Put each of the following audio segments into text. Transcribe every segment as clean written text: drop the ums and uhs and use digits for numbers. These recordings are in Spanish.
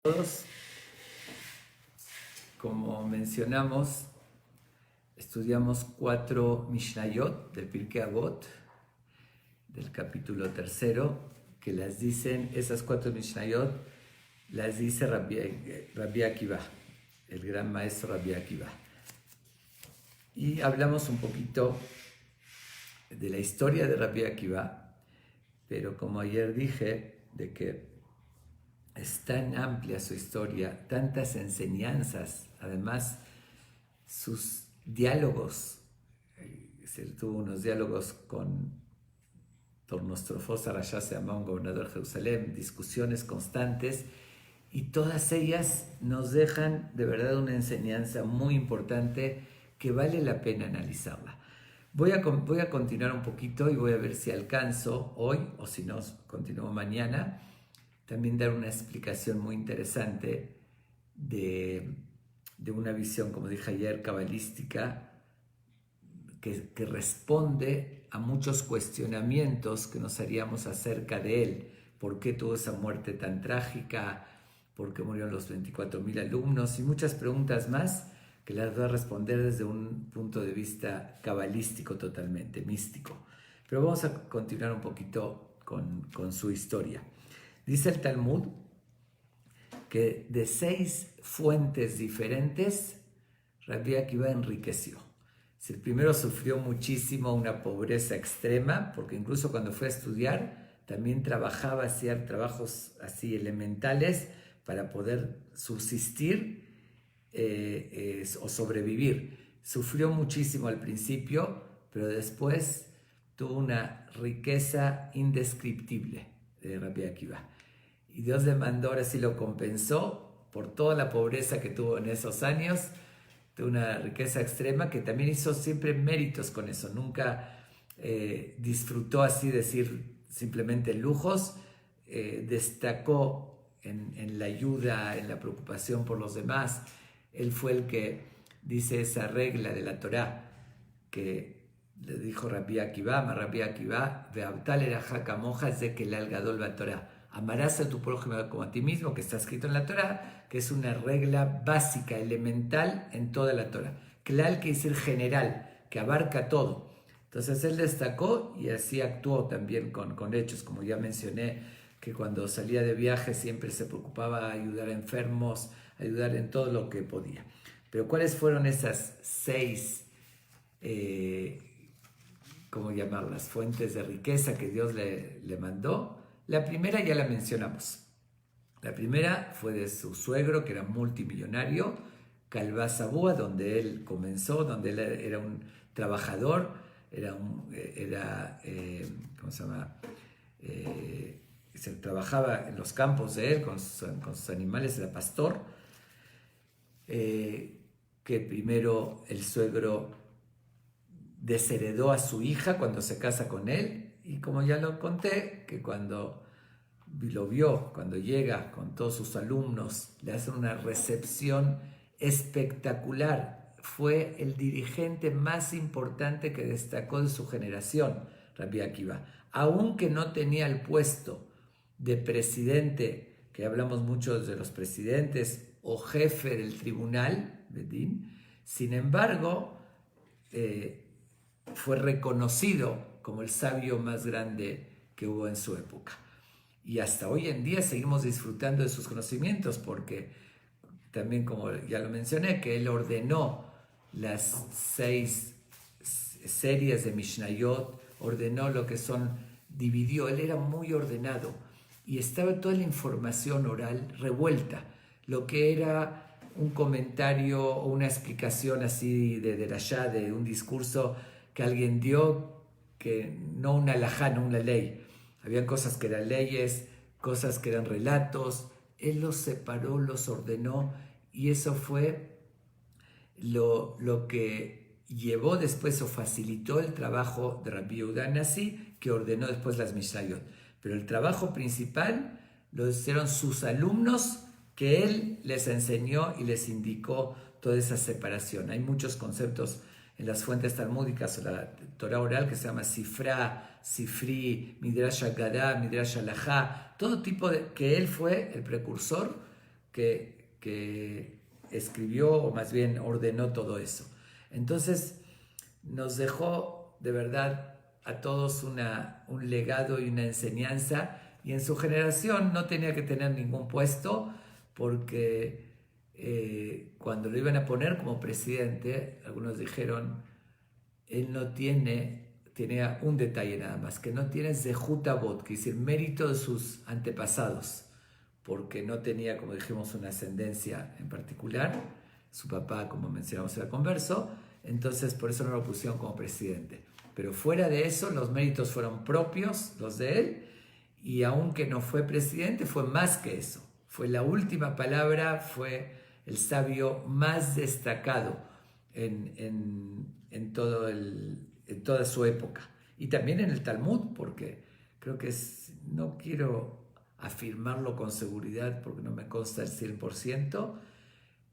Todos, como mencionamos, estudiamos 4 Mishnayot del Pirkei Avot, del capítulo 3, que las dicen, esas 4 Mishnayot las dice Rabbi Akiva, el gran maestro Rabbi Akiva. Y hablamos un poquito de la historia de Rabbi Akiva, pero como ayer dije, de que es tan amplia su historia, tantas enseñanzas, además sus diálogos, se tuvo unos diálogos con Tornostrofos Arashá Seamán, gobernador de Jerusalén, discusiones constantes, y todas ellas nos dejan de verdad una enseñanza muy importante que vale la pena analizarla. Voy a continuar un poquito y voy a ver si alcanzo hoy, o si no, continúo mañana, también dar una explicación muy interesante de una visión, como dije ayer, cabalística, que responde a muchos cuestionamientos que nos haríamos acerca de él. ¿Por qué tuvo esa muerte tan trágica? ¿Por qué murieron los 24,000 alumnos? Y muchas preguntas más que las voy a responder desde un punto de vista cabalístico totalmente, místico. Pero vamos a continuar un poquito con su historia. Dice el Talmud que de 6 fuentes diferentes Rabbi Akiva enriqueció. El primero sufrió muchísimo una pobreza extrema, porque incluso cuando fue a estudiar también trabajaba, hacía trabajos así elementales para poder subsistir o sobrevivir. Sufrió muchísimo al principio, pero después tuvo una riqueza indescriptible de Rabbi Akiva. Y Dios le mandó, ahora sí lo compensó por toda la pobreza que tuvo en esos años. Tuvo una riqueza extrema que también hizo siempre méritos con eso. Nunca disfrutó así decir simplemente lujos. Destacó en la ayuda, en la preocupación por los demás. Él fue el que dice esa regla de la Torá que le dijo Rabbi Akiva, Rabbi Akiva, Ve'avtal eraja kamoja, es de que el algadol va Torá. Amarás a tu prójimo como a ti mismo, que está escrito en la Torá, que es una regla básica, elemental en toda la Torá. Klal quiere decir general, que abarca todo. Entonces él destacó y así actuó también con hechos, como ya mencioné, que cuando salía de viaje siempre se preocupaba de ayudar a enfermos, ayudar en todo lo que podía. Pero ¿cuáles fueron esas 6 ¿cómo llamarlas? Fuentes de riqueza que Dios le mandó? La primera ya la mencionamos. La primera fue de su suegro, que era multimillonario, Calvá Sabúa, donde él comenzó, donde él era un trabajador, ¿cómo se llama? Se trabajaba en los campos de él con sus animales, era pastor. Que primero el suegro desheredó a su hija cuando se casa con él, y como ya lo conté, que cuando lo vio, cuando llega con todos sus alumnos, le hacen una recepción espectacular. Fue el dirigente más importante que destacó de su generación, Rabbi Akiva. Aunque no tenía el puesto de presidente, que hablamos mucho de los presidentes, o jefe del tribunal, Bedín, sin embargo, fue reconocido como el sabio más grande que hubo en su época. Y hasta hoy en día seguimos disfrutando de sus conocimientos, porque también, como ya lo mencioné, que él ordenó las 6 series de Mishnayot, ordenó lo que son, dividió, él era muy ordenado y estaba toda la información oral revuelta, lo que era un comentario o una explicación así de derashá, de un discurso que alguien dio, que no una halajá, no una ley. Habían cosas que eran leyes, cosas que eran relatos. Él los separó, los ordenó, y eso fue lo que llevó después o facilitó el trabajo de Rabbi Yehuda Nasi, que ordenó después las Mishnayot. Pero el trabajo principal lo hicieron sus alumnos, que él les enseñó y les indicó toda esa separación. Hay muchos conceptos en las fuentes talmúdicas o la Torah oral que se llama Sifra, Sifri, Midrash Haggadah, Midrash Halajá, todo tipo de, que él fue el precursor que escribió, o más bien ordenó todo eso. Entonces nos dejó de verdad a todos un legado y una enseñanza, y en su generación no tenía que tener ningún puesto, porque cuando lo iban a poner como presidente, algunos dijeron, él no tenía un detalle nada más, que no tiene zehut avot, que es decir, mérito de sus antepasados, porque no tenía, como dijimos, una ascendencia en particular. Su papá, como mencionamos, era converso, entonces por eso no lo pusieron como presidente. Pero fuera de eso, los méritos fueron propios, los de él, y aunque no fue presidente, fue más que eso. Fue la última palabra, fue el sabio más destacado en toda su época. Y también en el Talmud, porque creo que no quiero afirmarlo con seguridad porque no me consta el 100%,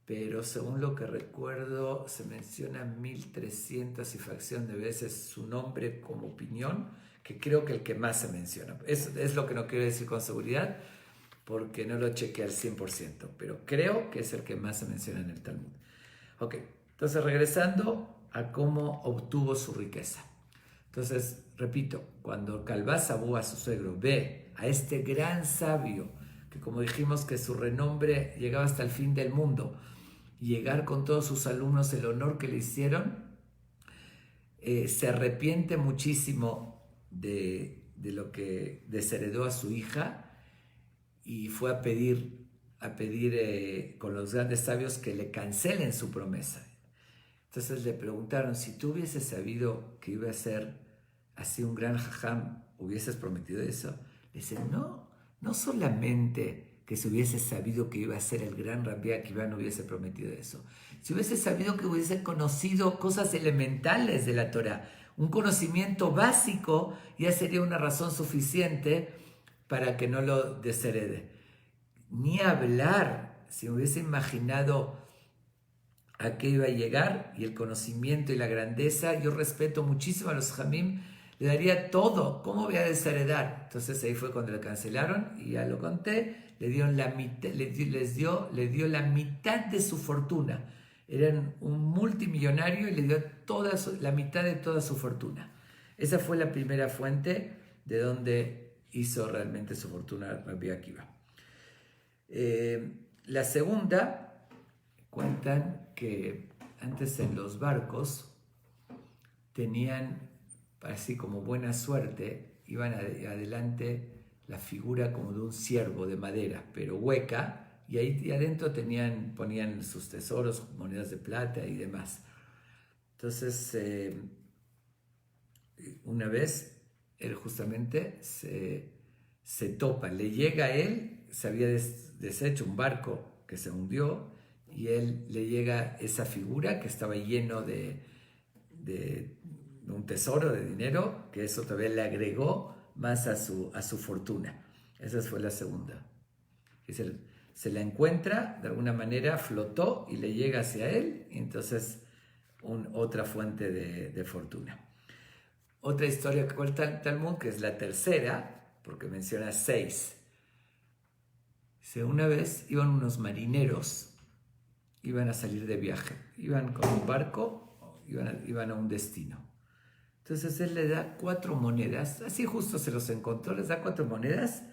pero según lo que recuerdo se menciona 1300 y fracción de veces su nombre como opinión, que creo que el que más se menciona. Es lo que no quiero decir con seguridad porque no lo chequeé al 100%, pero creo que es el que más se menciona en el Talmud. Ok, entonces regresando a cómo obtuvo su riqueza. Entonces, repito, cuando Calvá-Sabú, a su suegro, ve a este gran sabio, que como dijimos que su renombre llegaba hasta el fin del mundo, y llegar con todos sus alumnos, el honor que le hicieron, se arrepiente muchísimo de lo que desheredó a su hija, y fue a pedir con los grandes sabios que le cancelen su promesa. Entonces le preguntaron, si tú hubieses sabido que iba a ser así un gran jajam, ¿hubieses prometido eso? Le dicen, no solamente que si hubiese sabido que iba a ser el gran Rabbi Akiva no hubiese prometido eso. Si hubiese sabido que hubiese conocido cosas elementales de la Torah, un conocimiento básico, ya sería una razón suficiente para que no lo desherede. Ni hablar, si hubiese imaginado a qué iba a llegar y el conocimiento y la grandeza, yo respeto muchísimo a los Jamim, le daría todo, ¿cómo voy a desheredar? Entonces ahí fue cuando le cancelaron, y ya lo conté, le dio la mitad de su fortuna. Eran un multimillonario y le dio la mitad de toda su fortuna. Esa fue la primera fuente de donde hizo realmente su fortuna Rabbi Akiva. La segunda, cuentan que antes en los barcos tenían, así como buena suerte, iban adelante la figura como de un ciervo de madera, pero hueca, y ahí adentro ponían sus tesoros, monedas de plata y demás. Entonces, una vez, él justamente se topa, le llega a él, se había deshecho un barco que se hundió, y él le llega esa figura que estaba lleno de un tesoro de dinero, que eso todavía le agregó más a su fortuna. Esa fue la segunda. Se la encuentra, de alguna manera flotó y le llega hacia él, y entonces otra fuente de fortuna. Otra historia que cuenta el Talmud, que es la tercera, porque menciona 6. Una vez iban unos marineros, iban a salir de viaje, iban con un barco, iban a un destino. Entonces él le da 4 monedas, así justo se los encontró, les da 4 monedas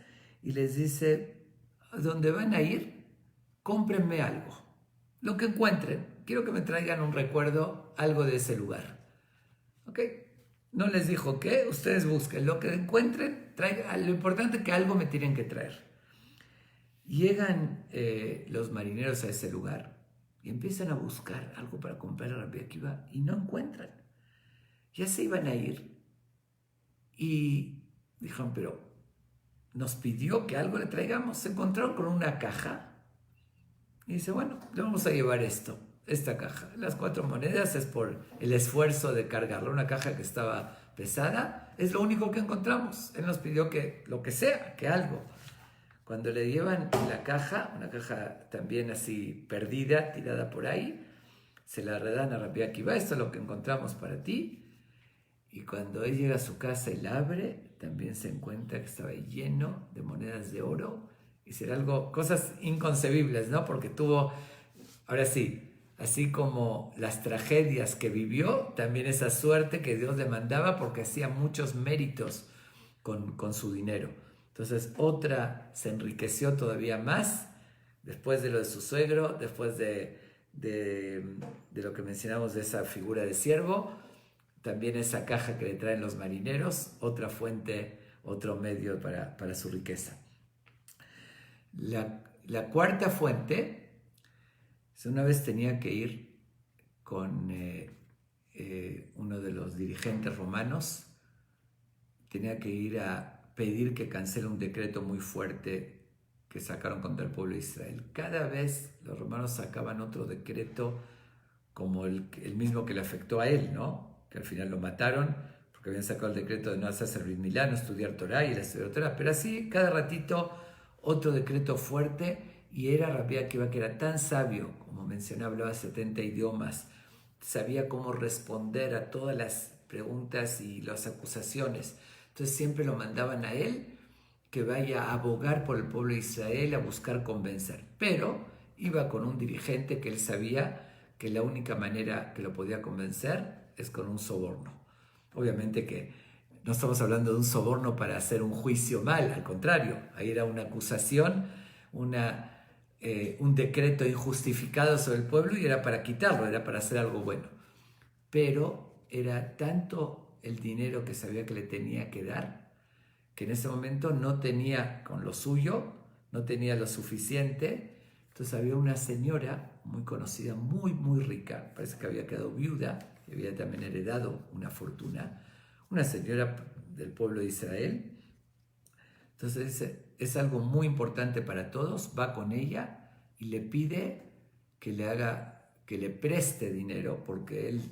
y les dice, ¿a dónde van a ir? Cómprenme algo, lo que encuentren, quiero que me traigan un recuerdo, algo de ese lugar. ¿Ok? No les dijo qué, ustedes busquen, lo que encuentren, traigan, lo importante es que algo me tienen que traer. Llegan los marineros a ese lugar y empiezan a buscar algo para comprar a Rabbi Akiva y no encuentran. Ya se iban a ir y dijeron, pero nos pidió que algo le traigamos. Se encontraron con una caja y dice, bueno, le vamos a llevar esta caja. Las 4 monedas es por el esfuerzo de cargarla. Una caja que estaba pesada, es lo único que encontramos. Él nos pidió que lo que sea, que algo. Cuando le llevan la caja, una caja también así perdida, tirada por ahí, se la redan a Rabbi Akiva, esto es lo que encontramos para ti. Y cuando él llega a su casa y la abre, también se encuentra que estaba lleno de monedas de oro hiciera algo, cosas inconcebibles, ¿no? Porque tuvo, ahora sí, así como las tragedias que vivió, también esa suerte que Dios le mandaba porque hacía muchos méritos con su dinero. Entonces otra se enriqueció todavía más después de lo de su suegro, después de lo que mencionamos de esa figura de siervo, también esa caja que le traen los marineros, otra fuente, otro medio para su riqueza. La cuarta fuente, una vez tenía que ir con uno de los dirigentes romanos, tenía que ir a pedir que cancele un decreto muy fuerte que sacaron contra el pueblo de Israel. Cada vez los romanos sacaban otro decreto como el mismo que le afectó a él, ¿no? Que al final lo mataron porque habían sacado el decreto de no hacerse Brit Milá, no estudiar Torah, y él estudió Torah. Pero así, cada ratito, otro decreto fuerte, y era Rabbi Akiva, que era tan sabio, como mencioné, hablaba 70 idiomas, sabía cómo responder a todas las preguntas y las acusaciones. Entonces siempre lo mandaban a él que vaya a abogar por el pueblo de Israel, a buscar convencer. Pero iba con un dirigente que él sabía que la única manera que lo podía convencer es con un soborno. Obviamente que no estamos hablando de un soborno para hacer un juicio mal, al contrario, ahí era una acusación, un decreto injustificado sobre el pueblo y era para quitarlo, era para hacer algo bueno. Pero era tanto el dinero que sabía que le tenía que dar, que en ese momento no tenía con lo suyo, no tenía lo suficiente. Entonces había una señora muy conocida, muy rica, parece que había quedado viuda y había también heredado una fortuna, una señora del pueblo de Israel. Entonces dice, es algo muy importante para todos, va con ella y le pide que le preste dinero, porque él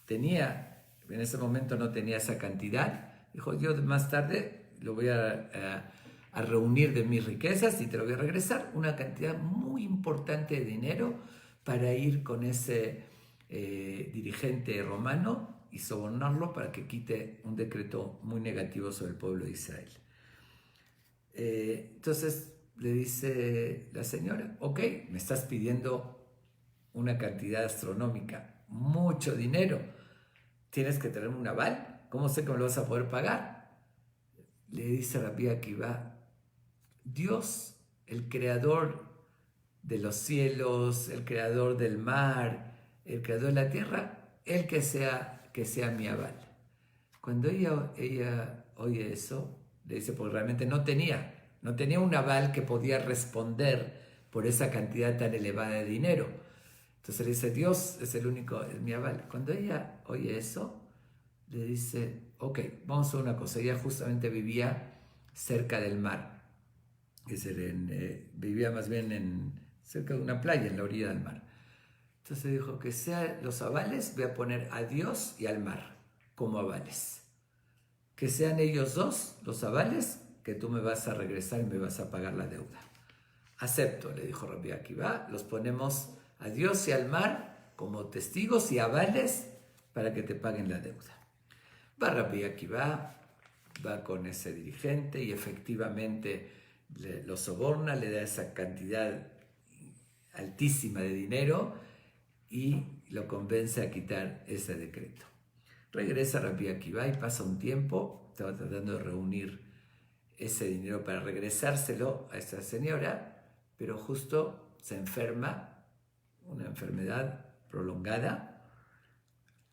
tenía, en ese momento no tenía esa cantidad. Dijo, yo más tarde lo voy a reunir de mis riquezas y te lo voy a regresar, una cantidad muy importante de dinero para ir con ese dirigente romano y sobornarlo para que quite un decreto muy negativo sobre el pueblo de Israel. Entonces le dice la señora, ok, me estás pidiendo una cantidad astronómica, mucho dinero, tienes que tenerme un aval, ¿cómo sé que me lo vas a poder pagar? Le dice Rabbi Akiva, Dios, el creador de los cielos, el creador del mar, el creador de la tierra, él que sea mi aval. Cuando ella oye eso, le dice, porque realmente no tenía un aval que podía responder por esa cantidad tan elevada de dinero. Entonces le dice, Dios es el único, es mi aval. Cuando ella oye eso, le dice, ok, vamos a hacer una cosa. Ella justamente vivía cerca del mar, es decir, vivía más bien cerca de una playa, en la orilla del mar. Entonces dijo, que sean los avales, voy a poner a Dios y al mar como avales. Que sean ellos dos los avales, que tú me vas a regresar y me vas a pagar la deuda. Acepto, le dijo Rabbi Akiva, los ponemos a Dios y al mar como testigos y avales para que te paguen la deuda. Va Rabbi Akiva, va con ese dirigente y efectivamente lo soborna, le da esa cantidad altísima de dinero y lo convence a quitar ese decreto. Regresa Rabbi Akiva y pasa un tiempo, estaba tratando de reunir ese dinero para regresárselo a esa señora, pero justo se enferma, una enfermedad prolongada,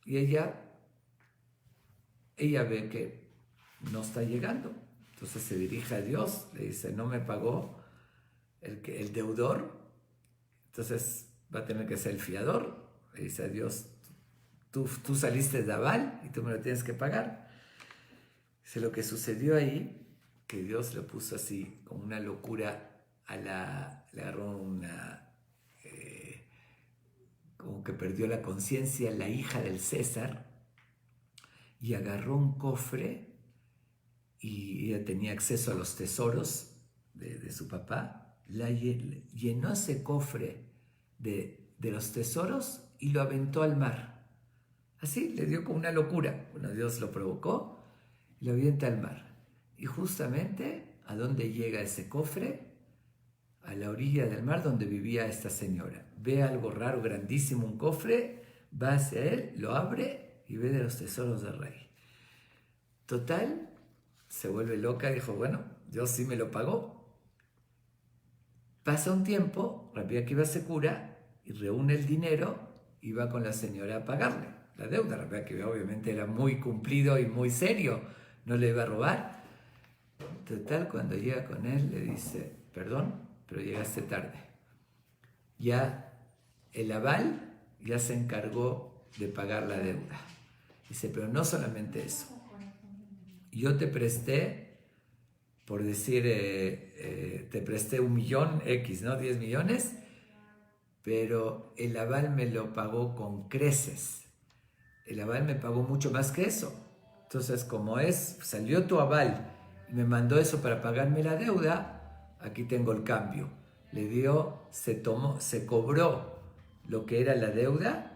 y ella ve que no está llegando. Entonces se dirige a Dios, le dice, no me pagó el deudor, entonces va a tener que ser el fiador. Le dice a Dios, tú saliste de aval y tú me lo tienes que pagar. Dice, lo que sucedió ahí, que Dios le puso así, como una locura, le agarró como que perdió la conciencia la hija del César, y agarró un cofre, y ella tenía acceso a los tesoros de su papá, llenó ese cofre de los tesoros y lo aventó al mar. Así, le dio como una locura. Bueno, Dios lo provocó y lo avienta al mar. Y justamente, ¿a dónde llega ese cofre? a la orilla del mar donde vivía esta señora. Ve algo raro, grandísimo, un cofre, va hacia él, lo abre y ve de los tesoros del rey. Total, se vuelve loca, dijo, bueno, Dios sí me lo pagó. Pasa un tiempo, Rabbi Akiva se cura y reúne el dinero y va con la señora a pagarle la deuda. Rabbi Akiva obviamente era muy cumplido y muy serio, no le iba a robar. Total, cuando llega con él le dice, perdón, pero llegaste tarde. Ya el aval ya se encargó de pagar la deuda. Dice, pero no solamente eso. Yo te presté, por decir, te presté 1 millón X, ¿no? 10 millones, pero el aval me lo pagó con creces. El aval me pagó mucho más que eso. Entonces, como salió tu aval y me mandó eso para pagarme la deuda, aquí tengo el cambio. Le dio, se cobró lo que era la deuda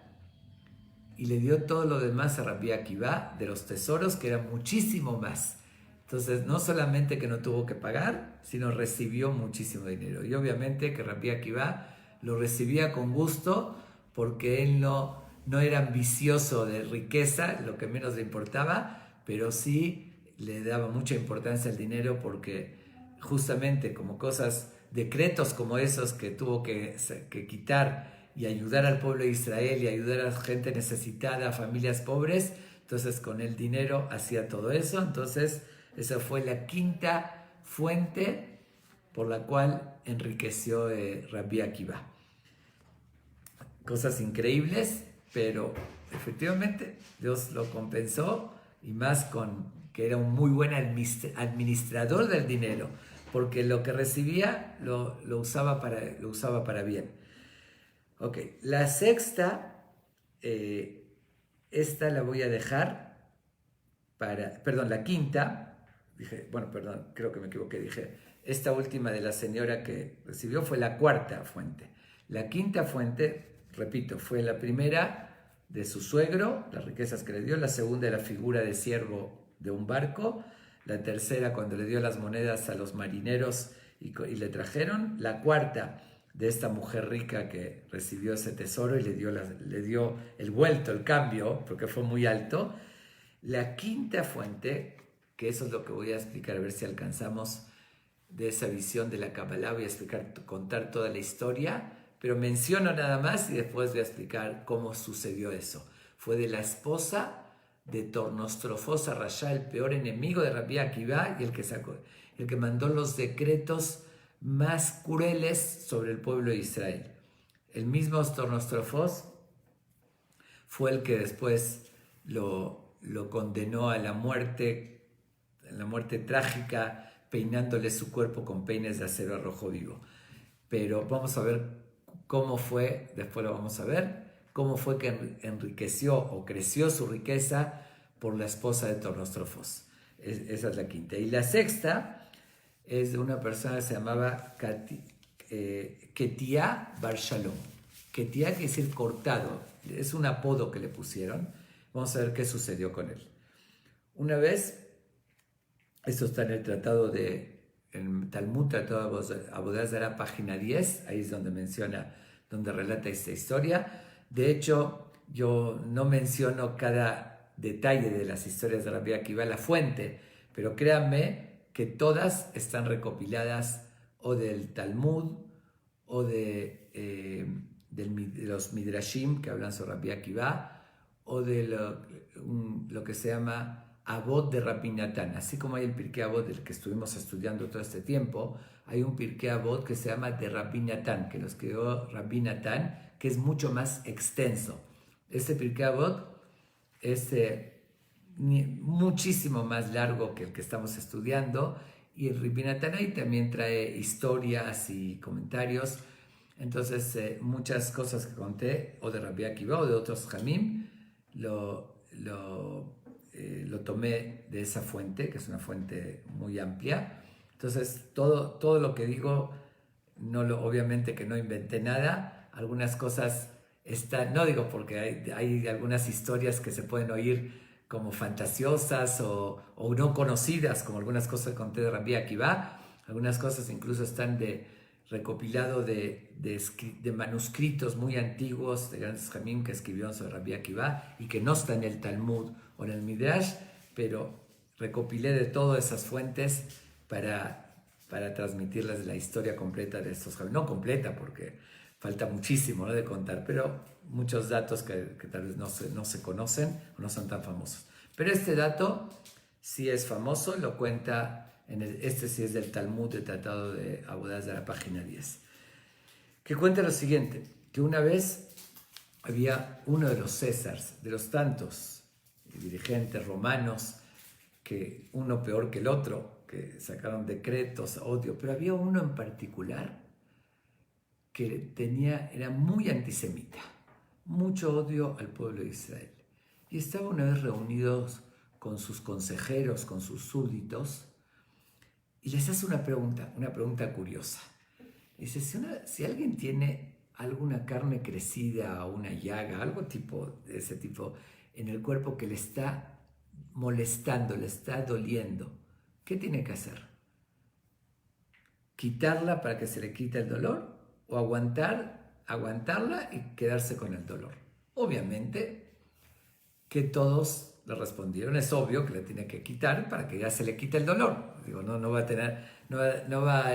y le dio todo lo demás a Rabbi Akiva de los tesoros, que era muchísimo más. Entonces, no solamente que no tuvo que pagar, sino recibió muchísimo dinero. Y obviamente que Rabbi Akiva lo recibía con gusto porque él no era ambicioso de riqueza, lo que menos le importaba, pero sí le daba mucha importancia al dinero porque justamente como cosas, decretos como esos que tuvo que quitar y ayudar al pueblo de Israel y ayudar a la gente necesitada, a familias pobres, entonces con el dinero hacía todo eso. Entonces esa fue la quinta fuente por la cual enriqueció Rabbi Akiva. Cosas increíbles, pero efectivamente Dios lo compensó, y más con que era un muy buen administrador del dinero, porque lo que recibía lo usaba para bien. Ok, la sexta, esta la voy a dejar la quinta, creo que me equivoqué, dije, esta última de la señora que recibió fue la cuarta fuente. La quinta fuente, repito, fue la primera de su suegro, las riquezas que le dio, la segunda la figura de siervo de un barco, la tercera cuando le dio las monedas a los marineros y le trajeron, la cuarta de esta mujer rica que recibió ese tesoro y le dio el vuelto, el cambio, porque fue muy alto. La quinta fuente, que eso es lo que voy a explicar, a ver si alcanzamos de esa visión de la Kabbalah, voy a contar toda la historia, pero menciono nada más y después voy a explicar cómo sucedió eso. Fue de la esposa de Tornostrofos Rasha, el peor enemigo de Rabbi Akiva, y el que mandó los decretos más crueles sobre el pueblo de Israel. El mismo Tornostrofos fue el que después lo condenó a la muerte trágica, peinándole su cuerpo con peines de acero a rojo vivo. Pero vamos a ver cómo fue, después lo vamos a ver, cómo fue que enriqueció o creció su riqueza por la esposa de Tornostrofos. Esa es la quinta. Y la sexta es de una persona que se llamaba Ketia Bar Shalom. Ketia quiere decir cortado, es un apodo que le pusieron. Vamos a ver qué sucedió con él. Una vez, esto está en el tratado en Talmud, Tratado de Avodah Zará, página 10, ahí es donde relata esta historia. De hecho, yo no menciono cada detalle de las historias de Rabbi Akiva, la fuente, pero créanme que todas están recopiladas o del Talmud o de los Midrashim que hablan sobre Rabbi Akiva, o de lo que se llama Avot de Rabbi Natán. Así como hay el Pirkei Avot del que estuvimos estudiando todo este tiempo, hay un Pirkei Avot que se llama de Rabbi Natán, que lo escribió Rabbi Natán, que es mucho más extenso. Este Pirkei Avot es muchísimo más largo que el que estamos estudiando, y el Rabbi Natán ahí también trae historias y comentarios. Entonces, muchas cosas que conté, o de Rabbi Akiva o de otros Jamim, lo tomé de esa fuente, que es una fuente muy amplia. Entonces, todo lo que digo, obviamente que no inventé nada. Algunas cosas no digo porque hay algunas historias que se pueden oír como fantasiosas o no conocidas, como algunas cosas que conté de Rabbi Akiva. Algunas cosas incluso están de recopilado de manuscritos muy antiguos de grandes jamim que escribieron sobre Rabbi Akiva y que no está en el Talmud o en el Midrash, pero recopilé de todas esas fuentes para transmitirles la historia completa de estos jamim. No completa porque falta muchísimo, ¿no?, de contar, pero muchos datos que tal vez no se conocen o no son tan famosos. Pero este dato sí es famoso, lo cuenta... Este sí es del Talmud, del Tratado de Abodá, de la página 10, que cuenta lo siguiente, que una vez había uno de los Césares, de los tantos dirigentes romanos, que uno peor que el otro, que sacaron decretos, odio, pero había uno en particular que era muy antisemita, mucho odio al pueblo de Israel. Y estaba una vez reunidos con sus consejeros, con sus súbditos, y les hace una pregunta curiosa. Dice, si alguien tiene alguna carne crecida o una llaga, algo de ese tipo en el cuerpo que le está molestando, le está doliendo, ¿qué tiene que hacer? ¿Quitarla para que se le quite el dolor? ¿O aguantarla y quedarse con el dolor? Obviamente que todos le respondieron, es obvio que le tiene que quitar para que ya se le quite el dolor. Digo, no va a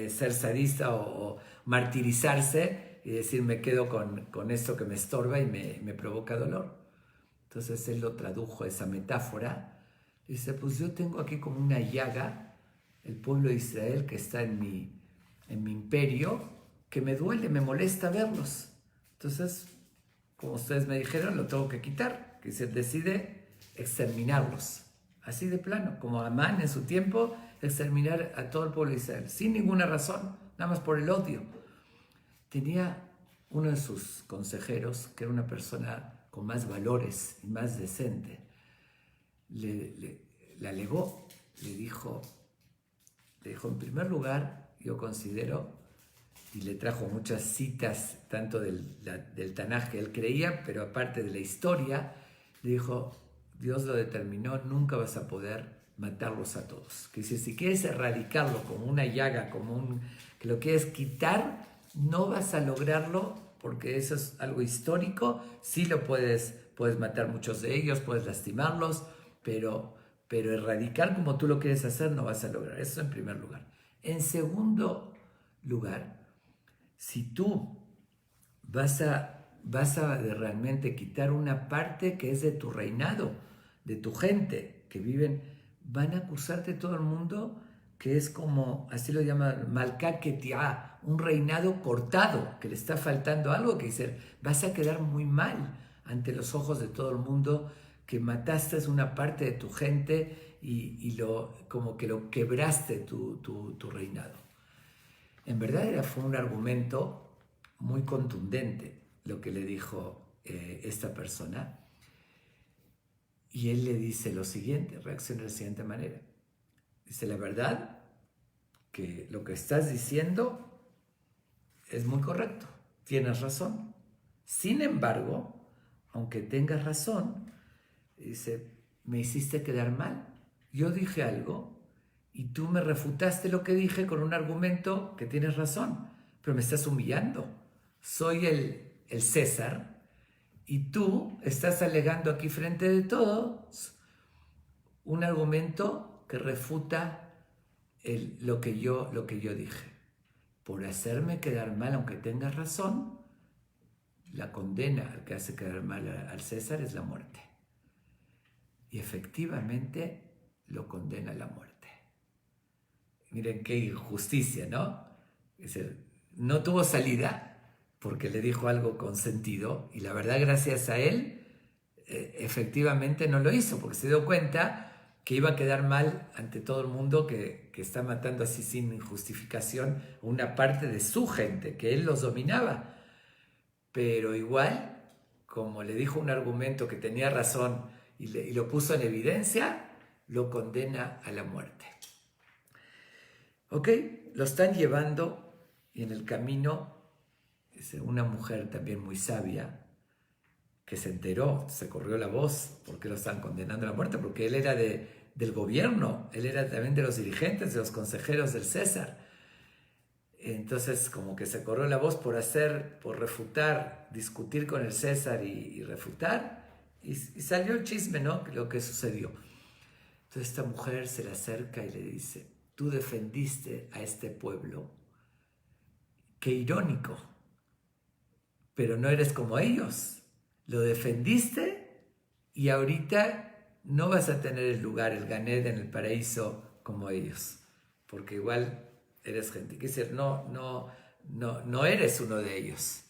ser sadista o martirizarse y decir me quedo con esto que me estorba y me provoca dolor. Entonces él lo tradujo esa metáfora. Dice, pues yo tengo aquí como una llaga, el pueblo de Israel que está en mi imperio, que me duele, me molesta verlos. Entonces, como ustedes me dijeron, lo tengo que quitar, que se decide exterminarlos, así de plano, como Amán en su tiempo, exterminar a todo el pueblo de Israel, sin ninguna razón, nada más por el odio. Tenía uno de sus consejeros, que era una persona con más valores y más decente, le alegó, le dijo, en primer lugar, yo considero, y le trajo muchas citas, tanto del Tanaj que él creía, pero aparte de la historia, le dijo, Dios lo determinó, nunca vas a poder matarlos a todos. Que si quieres erradicarlo como una llaga, que lo quieres quitar, no vas a lograrlo porque eso es algo histórico. Sí lo puedes matar muchos de ellos, puedes lastimarlos, pero erradicar como tú lo quieres hacer no vas a lograr. Eso en primer lugar. En segundo lugar, si tú vas a realmente quitar una parte que es de tu reinado, de tu gente que viven, van a acusarte todo el mundo que es como, así lo llaman, Malká Ketia, un reinado cortado, que le está faltando algo, que dice, vas a quedar muy mal ante los ojos de todo el mundo que mataste una parte de tu gente y como que lo quebraste tu reinado. En verdad fue un argumento muy contundente lo que le dijo esta persona. Y él le dice lo siguiente, reacciona de la siguiente manera. Dice, la verdad que lo que estás diciendo es muy correcto, tienes razón. Sin embargo, aunque tengas razón, dice, me hiciste quedar mal. Yo dije algo y tú me refutaste lo que dije con un argumento que tienes razón, pero me estás humillando. Soy el César y tú estás alegando aquí frente de todos un argumento que refuta lo que yo dije. Por hacerme quedar mal, aunque tengas razón, la condena al que hace quedar mal al César es la muerte. Y efectivamente lo condena a la muerte. Miren qué injusticia, ¿no? Es decir, no tuvo salida porque le dijo algo con sentido y la verdad, gracias a él, efectivamente no lo hizo porque se dio cuenta que iba a quedar mal ante todo el mundo que está matando así sin justificación una parte de su gente, que él los dominaba. Pero igual, como le dijo un argumento que tenía razón y lo puso en evidencia, lo condena a la muerte. ¿Ok? Lo están llevando y en el camino una mujer también muy sabia que se enteró, se corrió la voz porque lo están condenando a la muerte, porque él era del gobierno, él era también de los dirigentes, de los consejeros del César. Entonces como que se corrió la voz por refutar, discutir con el César y refutar, y salió el chisme, ¿no? Lo que sucedió. Entonces esta mujer se le acerca y le dice, tú defendiste a este pueblo, qué irónico, pero no eres como ellos, lo defendiste y ahorita no vas a tener el lugar, el Ganed en el paraíso como ellos, porque igual eres gente, quiere decir, no eres uno de ellos.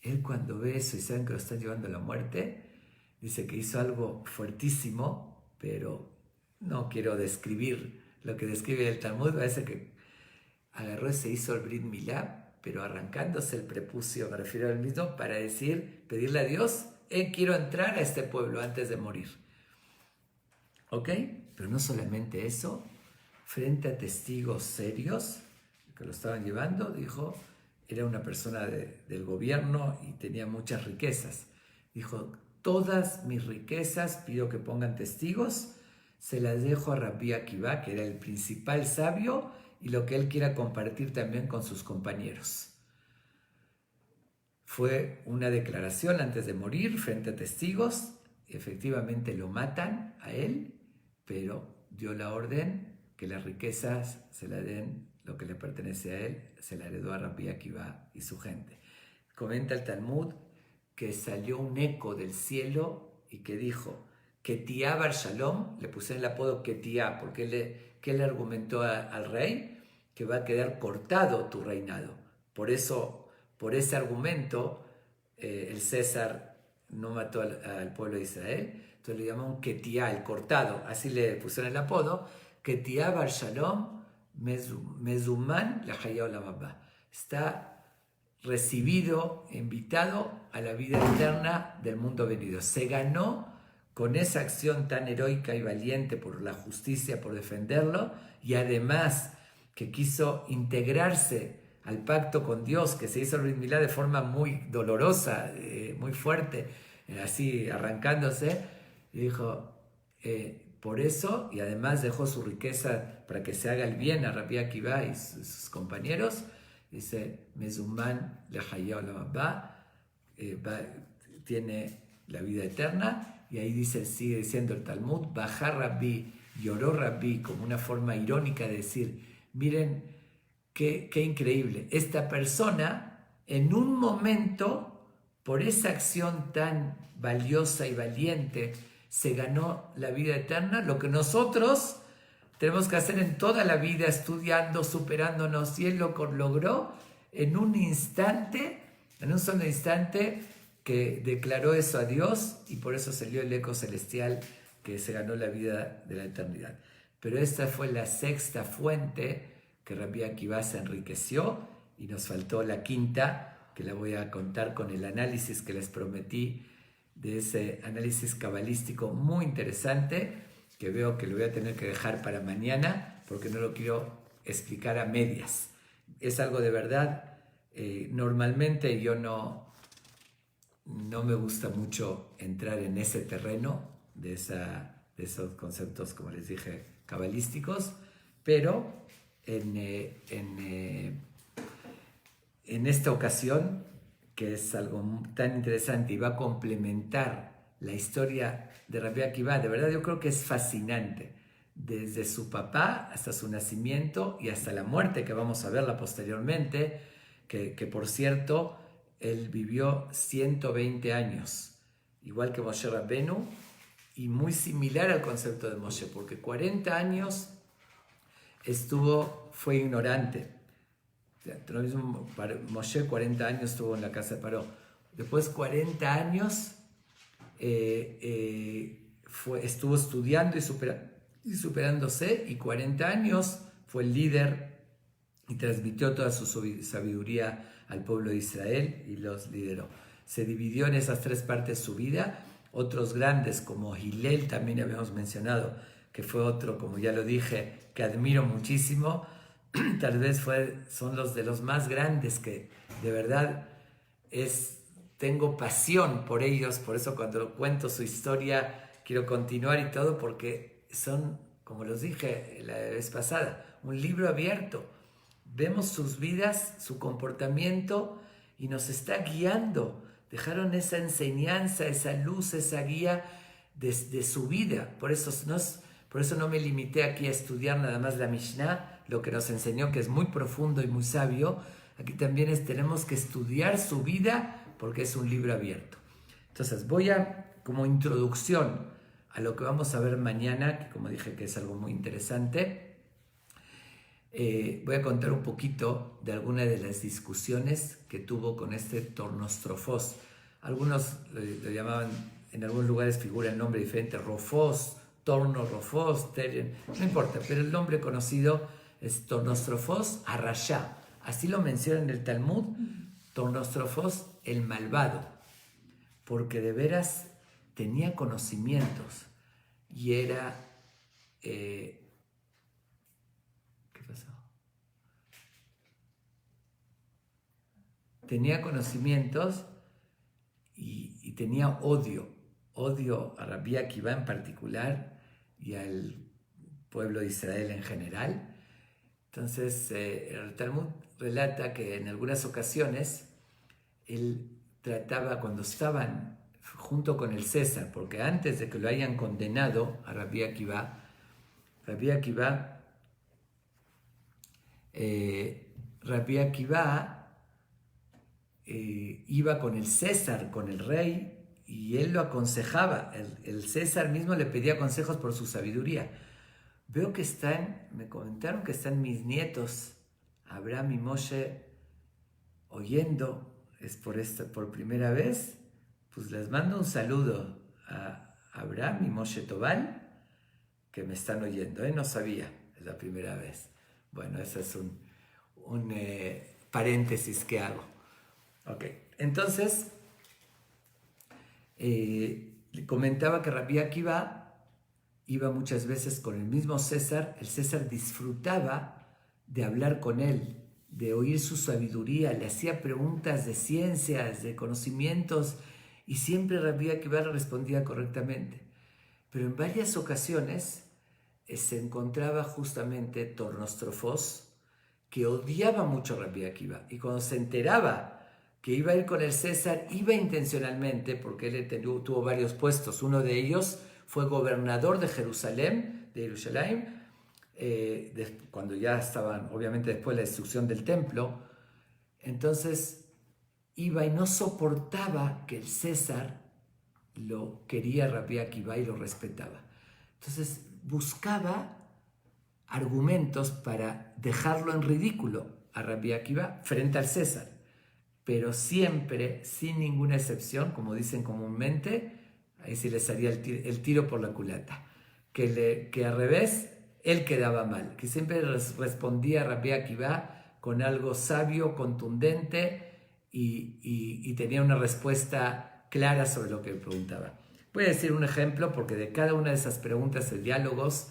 Él cuando ve eso y saben que lo están llevando a la muerte, dice que hizo algo fuertísimo, pero no quiero describir lo que describe el Talmud. Parece que agarró y se hizo el Brit Milá, pero arrancándose el prepucio, me refiero al mismo, para pedirle a Dios, quiero entrar a este pueblo antes de morir. ¿Ok? Pero no solamente eso, frente a testigos serios que lo estaban llevando, dijo, era una persona del gobierno y tenía muchas riquezas. Dijo, todas mis riquezas, pido que pongan testigos, se las dejo a Rabbi Akiva, que era el principal sabio, y lo que él quiera compartir también con sus compañeros. Fue una declaración antes de morir frente a testigos, efectivamente lo matan a él, pero dio la orden que las riquezas se la den, lo que le pertenece a él, se la heredó a Rabbi Akiva y su gente. Comenta el Talmud que salió un eco del cielo y que dijo, Ketia Bar Shalom, le pusieron el apodo Ketia, porque él le argumentó al rey que va a quedar cortado tu reinado. Por ese argumento, el César no mató al pueblo de Israel, entonces le llamaron Ketia, el cortado, así le pusieron el apodo, Ketia Bar Shalom Mezuman Lachaya Olam Haba. Está recibido, invitado a la vida eterna del mundo venido. Se ganó con esa acción tan heroica y valiente por la justicia, por defenderlo, y además que quiso integrarse al pacto con Dios, que se hizo el Brit Milá de forma muy dolorosa, muy fuerte, así arrancándose, y dijo, por eso, y además dejó su riqueza para que se haga el bien a Rabbi Akiva y sus compañeros, dice, Mezuman Lechaya Olam Haba, tiene la vida eterna, y ahí sigue diciendo el Talmud, Bajá Rabbi, lloró Rabbi, como una forma irónica de decir, miren qué increíble, esta persona en un momento, por esa acción tan valiosa y valiente, se ganó la vida eterna, lo que nosotros tenemos que hacer en toda la vida, estudiando, superándonos, y él lo logró en un instante, en un solo instante, que declaró eso a Dios, y por eso salió el eco celestial que se ganó la vida de la eternidad. Pero esta fue la sexta fuente que Rabbi Akiva se enriqueció, y nos faltó la quinta, que la voy a contar con el análisis que les prometí, de ese análisis cabalístico muy interesante, que veo que lo voy a tener que dejar para mañana, porque no lo quiero explicar a medias. Es algo de verdad, normalmente yo no me gusta mucho entrar en ese terreno, de esos conceptos, como les dije, cabalísticos, pero en esta ocasión, que es algo tan interesante y va a complementar la historia de Rabbi Akiva, de verdad yo creo que es fascinante, desde su papá hasta su nacimiento y hasta la muerte, que vamos a verla posteriormente, que por cierto, él vivió 120 años, igual que Moshe Rabbenu, y muy similar al concepto de Moshe, porque 40 años fue ignorante. Lo mismo, Moshe 40 años estuvo en la casa de Paró. Después 40 años estuvo estudiando y superándose, y 40 años fue el líder y transmitió toda su sabiduría al pueblo de Israel y los lideró. Se dividió en esas tres partes su vida. Otros grandes como Hillel, también habíamos mencionado, que fue otro, como ya lo dije, que admiro muchísimo, tal vez son los de los más grandes, que de verdad tengo pasión por ellos, por eso cuando cuento su historia quiero continuar y todo, porque son, como los dije la vez pasada, un libro abierto vemos sus vidas, su comportamiento y nos está guiando. Dejaron esa enseñanza, esa luz, esa guía de su vida. Por eso no me limité aquí a estudiar nada más la Mishnah, lo que nos enseñó, que es muy profundo y muy sabio. Aquí también tenemos que estudiar su vida porque es un libro abierto. Entonces voy a, como introducción a lo que vamos a ver mañana, que como dije que es algo muy interesante, voy a contar un poquito de algunas de las discusiones que tuvo con este Tornostrofos. Algunos lo llamaban, en algunos lugares figura el nombre diferente, Rofos, Torno-Rofos, no importa, pero el nombre conocido es Tornostrofos Arashá. Así lo menciona en el Talmud, Tornostrofos el malvado, porque de veras tenía conocimientos y era... ¿qué pasó? Tenía conocimientos y tenía odio a Rabbi Akiva en particular y al pueblo de Israel en general. Entonces, el Talmud relata que en algunas ocasiones él trataba, cuando estaban junto con el César, porque antes de que lo hayan condenado a Rabbi Akiva, iba con el César, con el rey, y él lo aconsejaba. El César mismo le pedía consejos por su sabiduría. Veo que me comentaron que están mis nietos, Abraham y Moshe, oyendo, es por primera vez. Pues les mando un saludo a Abraham y Moshe Tobal, que me están oyendo, no sabía, es la primera vez. Bueno, ese es un paréntesis que hago. Ok, entonces, le comentaba que Rabbi Akiva iba muchas veces con el mismo César. El César disfrutaba de hablar con él, de oír su sabiduría, le hacía preguntas de ciencias, de conocimientos, y siempre Rabbi Akiva le respondía correctamente. Pero en varias ocasiones se encontraba justamente Tornostrofos, que odiaba mucho a Rabbi Akiva, y cuando se enteraba que iba a ir con el César, iba intencionalmente, porque él tuvo varios puestos. Uno de ellos fue gobernador de Jerusalén, cuando ya estaban, obviamente después de la destrucción del templo. Entonces iba y no soportaba que el César lo quería Rabbi Akiva y lo respetaba. Entonces buscaba argumentos para dejarlo en ridículo a Rabbi Akiva frente al César, pero siempre, sin ninguna excepción, como dicen comúnmente, ahí sí le salía el tiro por la culata, que al revés, él quedaba mal, que siempre respondía a Rabbi Akiva con algo sabio, contundente, y tenía una respuesta clara sobre lo que le preguntaba. Voy a decir un ejemplo, porque de cada una de esas preguntas de diálogos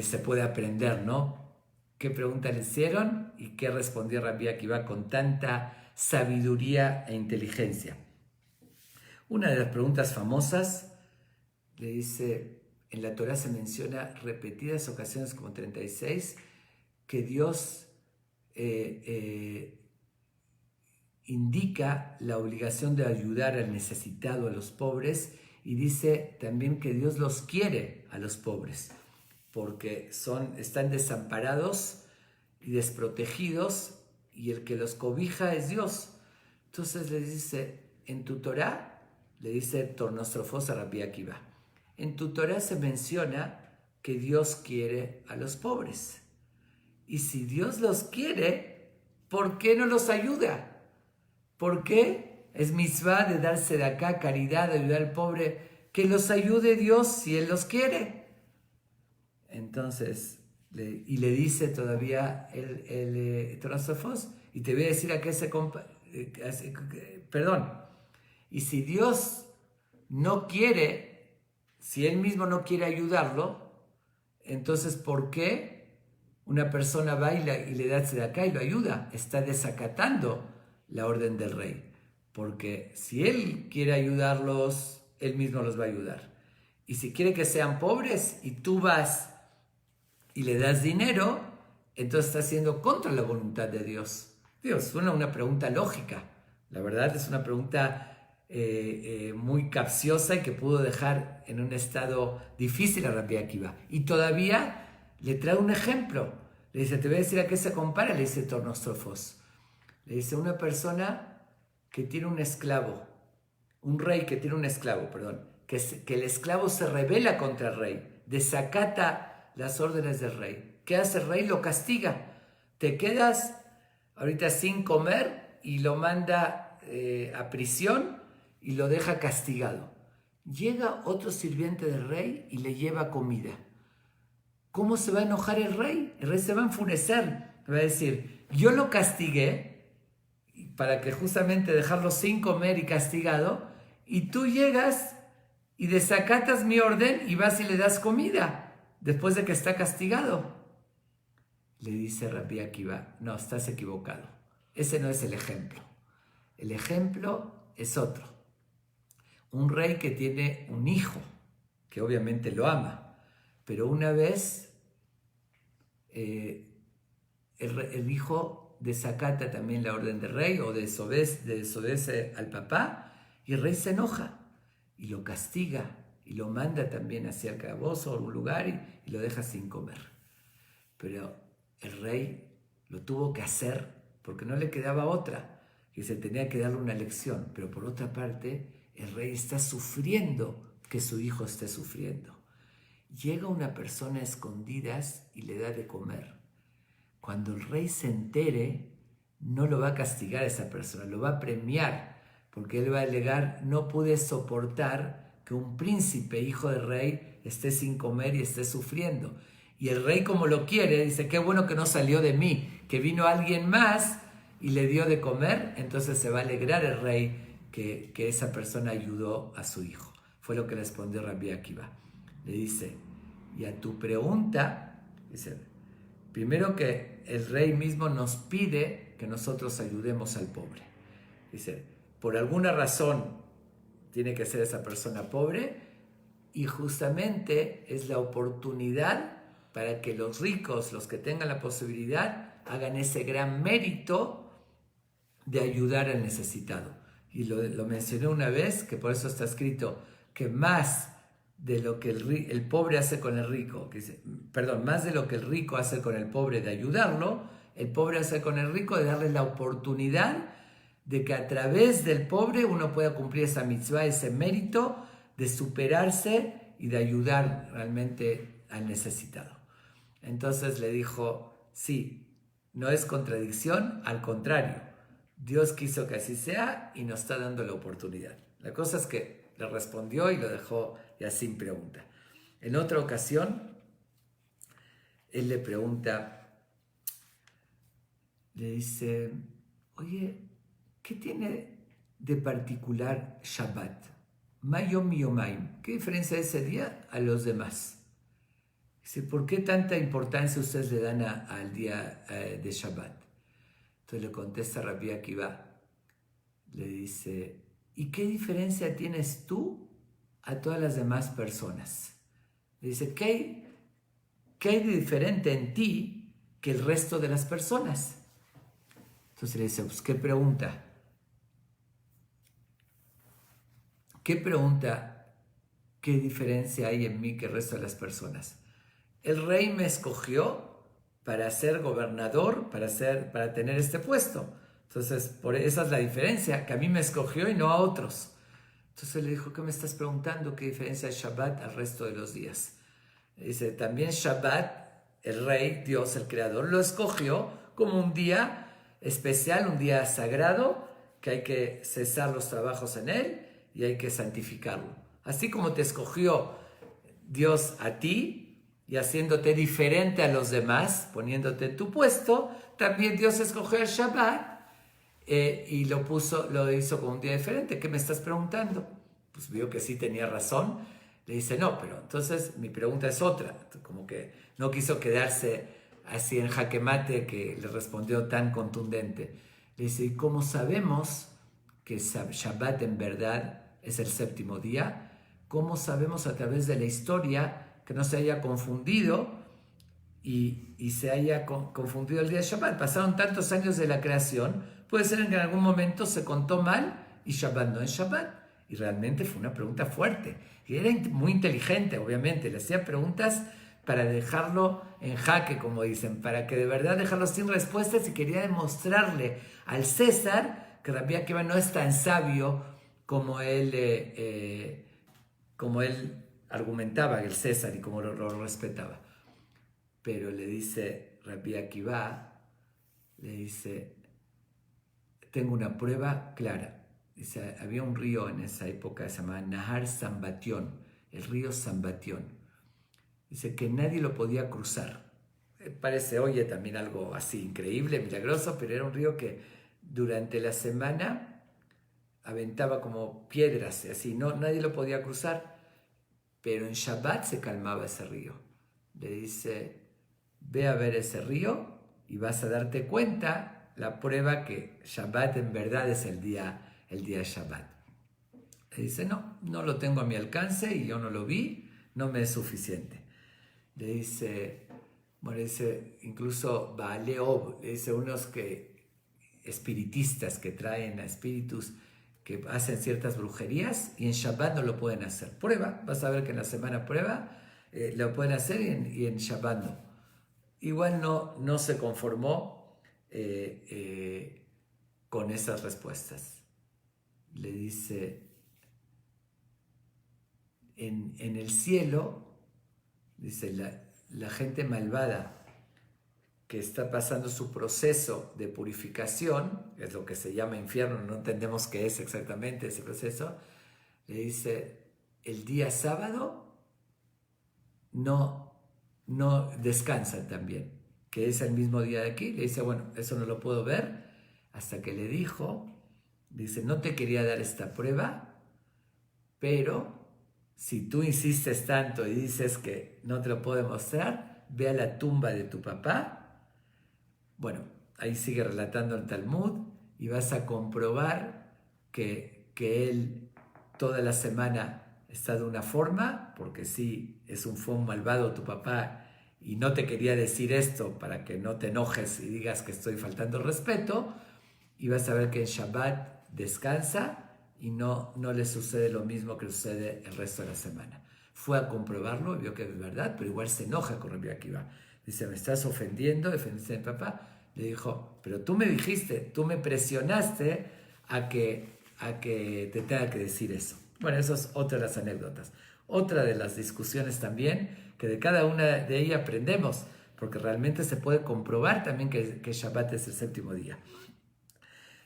se puede aprender, ¿no? ¿Qué pregunta le hicieron y qué respondió Rabbi Akiva con tanta sabiduría e inteligencia? Una de las preguntas famosas le dice, en la Torah se menciona repetidas ocasiones, como 36, que Dios indica la obligación de ayudar al necesitado, a los pobres, y dice también que Dios los quiere a los pobres, porque están desamparados y desprotegidos, y el que los cobija es Dios. Entonces le dice, en tu Torah, le dice Tornostrofos a Rabbi Akiva, en tu Torah se menciona que Dios quiere a los pobres. Y si Dios los quiere, ¿por qué no los ayuda? ¿Por qué? Es mitzvah de darse de acá, caridad, de ayudar al pobre. Que los ayude Dios si Él los quiere. Entonces, y le dice todavía el Tornostrofos, y te voy a decir a qué perdón. Y si Dios no quiere, si Él mismo no quiere ayudarlo, entonces ¿por qué una persona va y le da de acá y lo ayuda? Está desacatando la orden del rey, porque si Él quiere ayudarlos, Él mismo los va a ayudar. Y si quiere que sean pobres y tú vas y le das dinero, entonces estás yendo contra la voluntad de Dios. Dios, suena una pregunta lógica. La verdad es una pregunta muy capciosa y que pudo dejar en un estado difícil a Rabbi Akiva. Y todavía le trae un ejemplo. Le dice, te voy a decir a qué se compara, le dice Tornostrofos. Le dice, una persona que tiene un esclavo, un rey que tiene un esclavo, perdón, que el esclavo se rebela contra el rey, desacata las órdenes del rey. ¿Qué hace el rey? Lo castiga. Te quedas ahorita sin comer y lo manda a prisión y lo deja castigado. Llega otro sirviente del rey y le lleva comida. ¿Cómo se va a enojar el rey? El rey se va a enfurecer. Va a decir, yo lo castigué para que justamente dejarlo sin comer y castigado, y tú llegas y desacatas mi orden y vas y le das comida después de que está castigado. Le dice Rabbi Akiva, no, estás equivocado. Ese no es el ejemplo. El ejemplo es otro. Un rey que tiene un hijo, que obviamente lo ama, pero una vez el hijo desacata también la orden del rey o desobedece al papá, y el rey se enoja y lo castiga y lo manda también hacia el calabozo o algún lugar y lo deja sin comer. Pero el rey lo tuvo que hacer porque no le quedaba otra, que se tenía que darle una lección. Pero por otra parte, el rey está sufriendo que su hijo esté sufriendo. Llega una persona a escondidas y le da de comer. Cuando el rey se entere, no lo va a castigar a esa persona, lo va a premiar, porque él va a alegar, no pude soportar que un príncipe, hijo del rey, esté sin comer y esté sufriendo. Y el rey, como lo quiere, dice, qué bueno que no salió de mí, que vino alguien más y le dio de comer, entonces se va a alegrar el rey que esa persona ayudó a su hijo. Fue lo que respondió Rabbi Akiva. Le dice, y a tu pregunta, dice, primero que el rey mismo nos pide que nosotros ayudemos al pobre. Dice, por alguna razón tiene que ser esa persona pobre, y justamente es la oportunidad para que los ricos, los que tengan la posibilidad, hagan ese gran mérito de ayudar al necesitado. Y lo mencioné una vez, que por eso está escrito que más de lo que el pobre hace con el rico, más de lo que el rico hace con el pobre de ayudarlo, el pobre hace con el rico de darle la oportunidad de que a través del pobre uno pueda cumplir esa mitzvah, ese mérito de superarse y de ayudar realmente al necesitado. Entonces le dijo, sí, no es contradicción, al contrario, Dios quiso que así sea y nos está dando la oportunidad. La cosa es que le respondió y lo dejó ya sin pregunta. En otra ocasión, él le pregunta, le dice, oye, ¿qué tiene de particular Shabbat? Mayom Yomaim. ¿Qué diferencia de ese día a los demás? Dice, ¿por qué tanta importancia ustedes le dan al día de Shabbat? Entonces le contesta Rabbi Akiva, le dice, ¿y qué diferencia tienes tú a todas las demás personas? Le dice, ¿qué hay de diferente en ti que el resto de las personas? Entonces le dice, pues, ¿qué pregunta? ¿Qué pregunta? ¿Qué diferencia hay en mí que el resto de las personas? El rey me escogió para ser gobernador, para tener este puesto. Entonces, esa es la diferencia, que a mí me escogió y no a otros. Entonces le dijo, ¿qué me estás preguntando? ¿Qué diferencia hay Shabbat al resto de los días? Dice, también Shabbat, el rey, Dios, el creador, lo escogió como un día especial, un día sagrado, que hay que cesar los trabajos en él y hay que santificarlo. Así como te escogió Dios a ti, y haciéndote diferente a los demás, poniéndote en tu puesto, también Dios escogió el Shabbat y lo hizo como un día diferente. ¿Qué me estás preguntando? Pues vio que sí tenía razón. Le dice, no, pero entonces mi pregunta es otra. Como que no quiso quedarse así en jaque mate, que le respondió tan contundente. Le dice, ¿y cómo sabemos que Shabbat en verdad es el séptimo día? ¿Cómo sabemos a través de la historia que no se haya confundido y se haya confundido el día de Shabbat. Pasaron tantos años de la creación, puede ser que en algún momento se contó mal y Shabbat no es Shabbat. Y realmente fue una pregunta fuerte. Y era muy inteligente, obviamente. Le hacía preguntas para dejarlo en jaque, como dicen, para que de verdad dejarlo sin respuestas, y quería demostrarle al César que Rabbi Akiva no es tan sabio como él argumentaba, el César, y como lo respetaba. Pero le dice Rabbi Akiva, le dice, tengo una prueba clara. Dice, había un río en esa época, se llamaba Nahar Sambatión, el río Sambatión. Dice que nadie lo podía cruzar. Parece, oye, también algo así increíble, milagroso, pero era un río que durante la semana aventaba como piedras, así, no, nadie lo podía cruzar, pero en Shabbat se calmaba ese río. Le dice, ve a ver ese río y vas a darte cuenta la prueba que Shabbat en verdad es el día de Shabbat. Le dice, no lo tengo a mi alcance y yo no lo vi, no me es suficiente. Le dice, incluso Baaleob, le dice unos espiritistas que traen a espíritus que hacen ciertas brujerías y en Shabbat no lo pueden hacer. Prueba, vas a ver que en la semana lo pueden hacer y en Shabbat no. Igual no se conformó con esas respuestas. Le dice, en el cielo, dice, la gente malvada que está pasando su proceso de purificación, es lo que se llama infierno, no entendemos qué es exactamente ese proceso, le dice, el día sábado no descansan también, que es el mismo día de aquí. Le dice, bueno, eso no lo puedo ver, hasta que le dijo, dice, no te quería dar esta prueba, pero si tú insistes tanto y dices que no te lo puedo demostrar, ve a la tumba de tu papá. Bueno, ahí sigue relatando el Talmud y vas a comprobar que él toda la semana está de una forma, porque sí, fue un malvado tu papá y no te quería decir esto para que no te enojes y digas que estoy faltando el respeto, y vas a ver que en Shabbat descansa y no le sucede lo mismo que sucede el resto de la semana. Fue a comprobarlo y vio que es verdad, pero igual se enoja con Rabbi Akiva. Dice, me estás ofendiendo, defendiste a mi papá. Le dijo, pero tú me dijiste, tú me presionaste a que te tenga que decir eso. Bueno, eso es otra de las anécdotas. Otra de las discusiones también, que de cada una de ellas aprendemos, porque realmente se puede comprobar también que Shabbat es el séptimo día.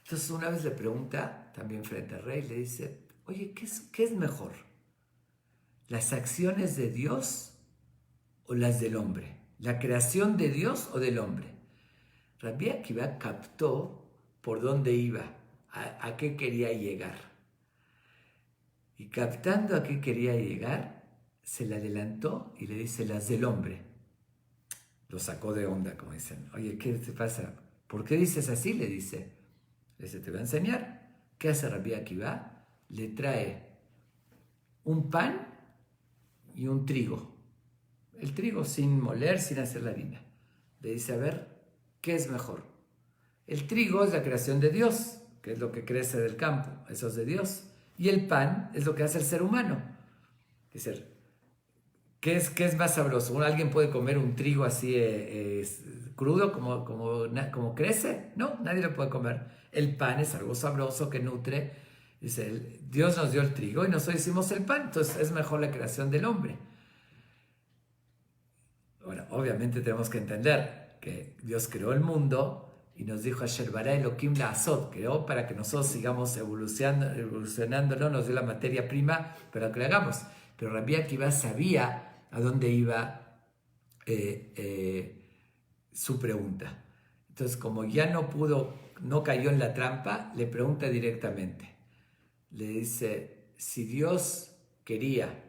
Entonces una vez le pregunta, también frente al rey, le dice, oye, ¿qué es mejor? ¿Las acciones de Dios o las del hombre? ¿La creación de Dios o del hombre? Rabbi Akiva captó por dónde iba, a qué quería llegar. Y captando a qué quería llegar, se le adelantó y le dice, las del hombre. Lo sacó de onda, como dicen. Oye, ¿qué te pasa? ¿Por qué dices así? Le dice, te voy a enseñar. ¿Qué hace Rabbi Akiva? Le trae un pan y un trigo. El trigo sin moler, sin hacer la harina. Le dice, a ver, ¿qué es mejor? El trigo es la creación de Dios, que es lo que crece del campo, eso es de Dios. Y el pan es lo que hace el ser humano. Es decir, ¿qué es más sabroso? ¿Alguien puede comer un trigo así crudo como crece? No, nadie lo puede comer. El pan es algo sabroso que nutre. Dice, Dios nos dio el trigo y nosotros hicimos el pan, entonces es mejor la creación del hombre. Bueno, obviamente tenemos que entender que Dios creó el mundo y nos dijo Asher bara Elohim la'asot, creó para que nosotros sigamos evolucionando, nos dio la materia prima para que lo hagamos. Pero Rabbi Akiva sabía a dónde iba su pregunta. Entonces, como ya no cayó en la trampa, le pregunta directamente. Le dice, si Dios quería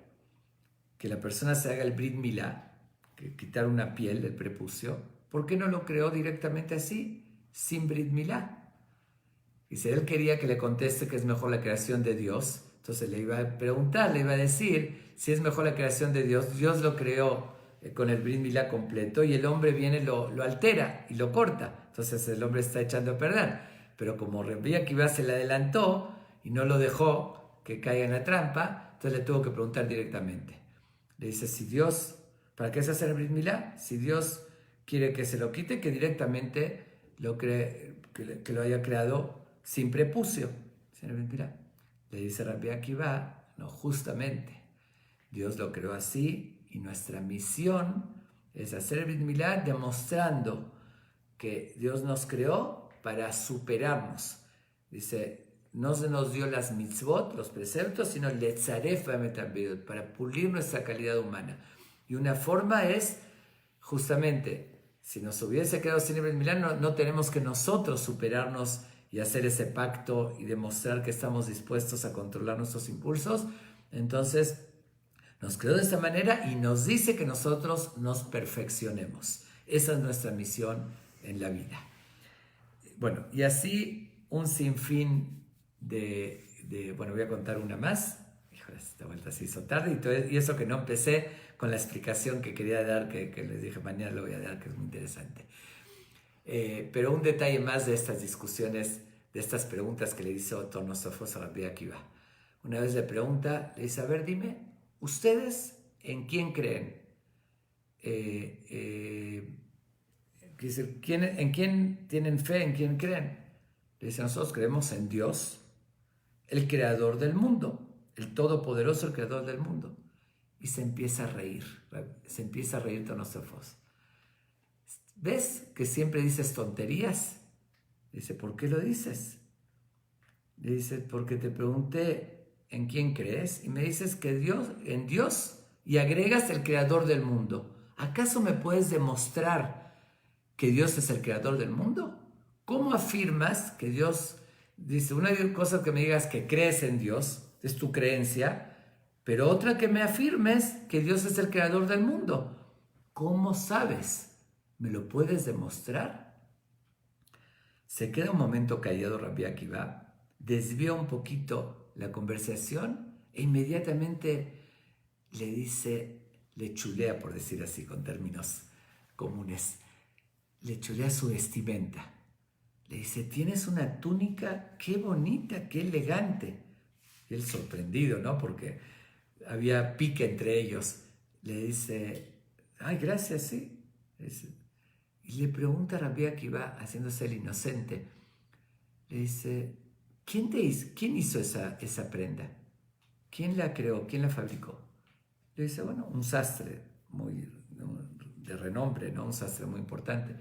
que la persona se haga el Brit Milá, que quitar una piel del prepucio, ¿por qué no lo creó directamente así, sin Brit Milá? Dice, él quería que le conteste que es mejor la creación de Dios, entonces le iba a preguntar, le iba a decir, si es mejor la creación de Dios, Dios lo creó con el Brit Milá completo y el hombre viene, lo altera y lo corta. Entonces el hombre está echando a perder. Pero como Rabbi Akiva se le adelantó y no lo dejó que caiga en la trampa, entonces le tuvo que preguntar directamente. Le dice, si Dios, ¿para qué se hace el Brit Milá? Si Dios quiere que se lo quite, que directamente que lo haya creado sin prepucio. Sin el Brit Milá. Le dice Rabbi Akiva, no, justamente, Dios lo creó así y nuestra misión es hacer el Brit Milá demostrando que Dios nos creó para superarnos. Dice, no se nos dio las mitzvot, los preceptos, sino el letzaref v'ametabedot, para pulir nuestra calidad humana. Y una forma es, justamente, si nos hubiese quedado sin el Brit Milá, no tenemos que nosotros superarnos y hacer ese pacto y demostrar que estamos dispuestos a controlar nuestros impulsos. Entonces, nos creó de esa manera y nos dice que nosotros nos perfeccionemos. Esa es nuestra misión en la vida. Bueno, y así un sinfín bueno, voy a contar una más. Híjole, esta vuelta se hizo tarde y eso que no empecé con la explicación que quería dar, que les dije mañana lo voy a dar, que es muy interesante. Pero un detalle más de estas discusiones, de estas preguntas que le hizo Tornosofos a Rabbi Akiva. Una vez le pregunta, le dice, a ver, dime, ¿ustedes en quién creen? ¿En quién tienen fe? ¿En quién creen? Le dice, nosotros creemos en Dios, el creador del mundo, el todopoderoso, el creador del mundo. Y se empieza a reír Tornosofos. ¿Ves que siempre dices tonterías? Dice, ¿por qué lo dices? Le dice, porque te pregunté en quién crees y me dices que en Dios y agregas el creador del mundo. ¿Acaso me puedes demostrar que Dios es el creador del mundo? ¿Cómo afirmas que Dios, dice, una cosa que me digas que crees en Dios, es tu creencia, pero otra que me afirmes que Dios es el creador del mundo? ¿Cómo sabes? ¿Me lo puedes demostrar? Se queda un momento callado Rabbi Akiva, desvía un poquito la conversación e inmediatamente le dice, le chulea, por decir así, con términos comunes, le chulea su vestimenta. Le dice, tienes una túnica, qué bonita, qué elegante. Y él sorprendido, ¿no? Porque había pique entre ellos. Le dice, ay, gracias, sí. Y le pregunta a Rabbi Akiva, haciéndose el inocente, le dice, ¿quién hizo esa prenda? ¿Quién la creó? ¿Quién la fabricó? Le dice, bueno, un sastre de renombre, ¿no? Un sastre muy importante.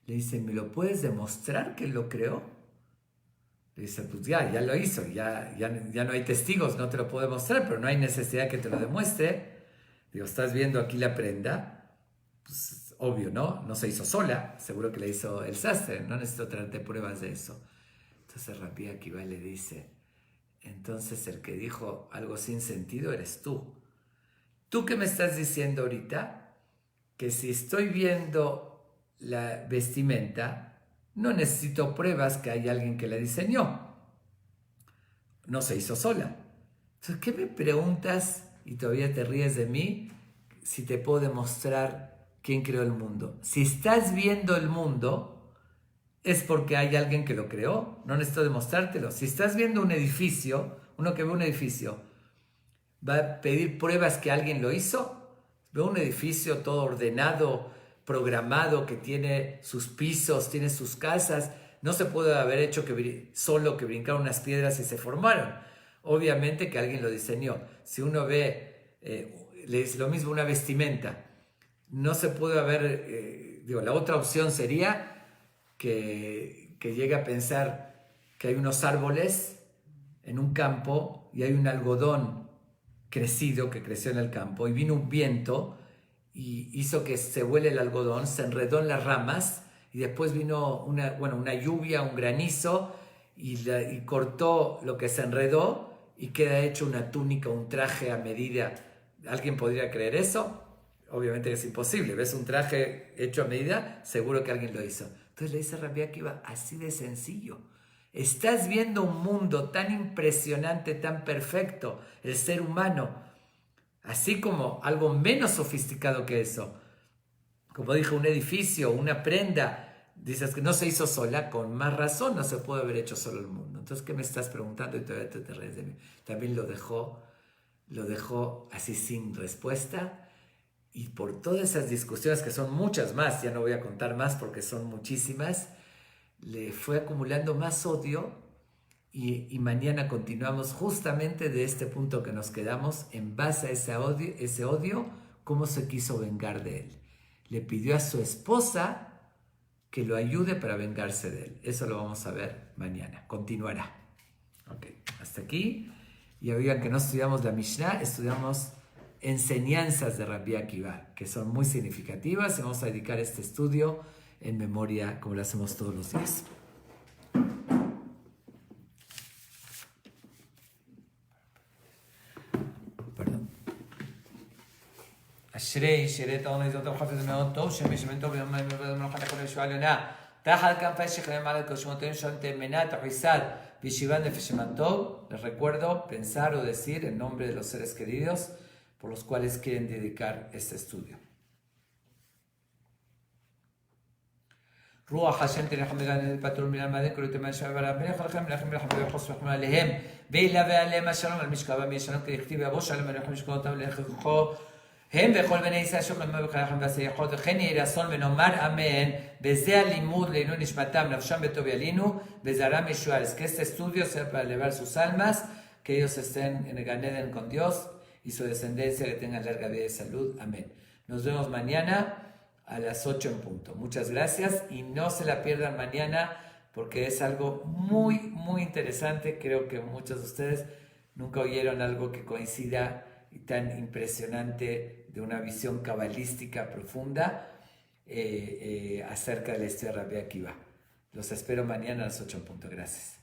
Le dice, ¿me lo puedes demostrar que lo creó? Le dice, pues ya lo hizo, ya no hay testigos, no te lo puedo demostrar, pero no hay necesidad que te lo demuestre. Digo, ¿estás viendo aquí la prenda? Pues obvio, ¿no? No se hizo sola, seguro que la hizo el sastre, no necesito traerte pruebas de eso. Entonces Rabbi Akiva le dice, entonces el que dijo algo sin sentido eres tú. ¿Tú qué me estás diciendo ahorita? Que si estoy viendo la vestimenta, no necesito pruebas que hay alguien que la diseñó. No se hizo sola. Entonces, ¿qué me preguntas y todavía te ríes de mí si te puedo demostrar quién creó el mundo? Si estás viendo el mundo, es porque hay alguien que lo creó. No necesito demostrártelo. Si estás viendo un edificio, uno que ve un edificio, ¿va a pedir pruebas que alguien lo hizo? Ve un edificio todo ordenado, programado, que tiene sus pisos, tiene sus casas. No se puede haber hecho solo que brincaron unas piedras y se formaron. Obviamente que alguien lo diseñó. Si uno ve, es lo mismo una vestimenta. No se puede haber, la otra opción sería que llegue a pensar que hay unos árboles en un campo y hay un algodón crecido que creció en el campo y vino un viento y hizo que se vuele el algodón, se enredó en las ramas y después vino una lluvia, un granizo y cortó lo que se enredó y queda hecho una túnica, un traje a medida. ¿Alguien podría creer eso? Obviamente es imposible. ¿Ves un traje hecho a medida? Seguro que alguien lo hizo. Entonces le dice a Rabbi Akiva, así de sencillo. Estás viendo un mundo tan impresionante, tan perfecto, el ser humano. Así como algo menos sofisticado que eso, como dije, un edificio, una prenda, dices que no se hizo sola, con más razón no se puede haber hecho solo el mundo. Entonces, ¿qué me estás preguntando? Y todavía te ríes de mí. También lo dejó así sin respuesta. Y por todas esas discusiones, que son muchas más, ya no voy a contar más porque son muchísimas, le fue acumulando más odio y mañana continuamos justamente de este punto que nos quedamos en base a ese odio, cómo se quiso vengar de él. Le pidió a su esposa que lo ayude para vengarse de él. Eso lo vamos a ver mañana. Continuará. Ok, hasta aquí. Y oigan que no estudiamos la Mishnah, estudiamos enseñanzas de Rabbi Akiva, que son muy significativas, y vamos a dedicar este estudio en memoria, como lo hacemos todos los días. Perdón. אשרי שירת העונג זאת וחפץ מאוד טוב שמשמעון טוב ביום מלאכת הכל ישועה עליונה תחת כנפי שכנם על הקושמותיהם שונתם מנת וחסד וישיבת נפש טוב. Les recuerdo pensar o decir el nombre de los seres queridos por los cuales quieren dedicar este estudio. רוח השם תלך מגן פטור מן המדין כל יתמן שבר המלך לכם לכם לכם ויחוס וחמונה עליהם וילווה עליהם השלום על משכבם ישלום כדכתיב יבוא שלום עליכם משכבותם לככו הם וכל בני ישראל שוכרים בבקריכם והסייחות וכן יהי רצון ונאמר אמן וזה הלימוד לעילוי נשמתם נפשם בטוב ילינו וזרעם ישועה. Es que este estudio sea para elevar sus almas, que ellos estén en el Gan Eden con Dios y su descendencia que tengan larga vida y salud. Amén. Nos vemos mañana a las 8 en punto. Muchas gracias y no se la pierdan mañana porque es algo muy, muy interesante. Creo que muchos de ustedes nunca oyeron algo que coincida y tan impresionante de una visión cabalística profunda acerca de la historia de Rabbi Akiva. Los espero mañana a las 8 en punto. Gracias.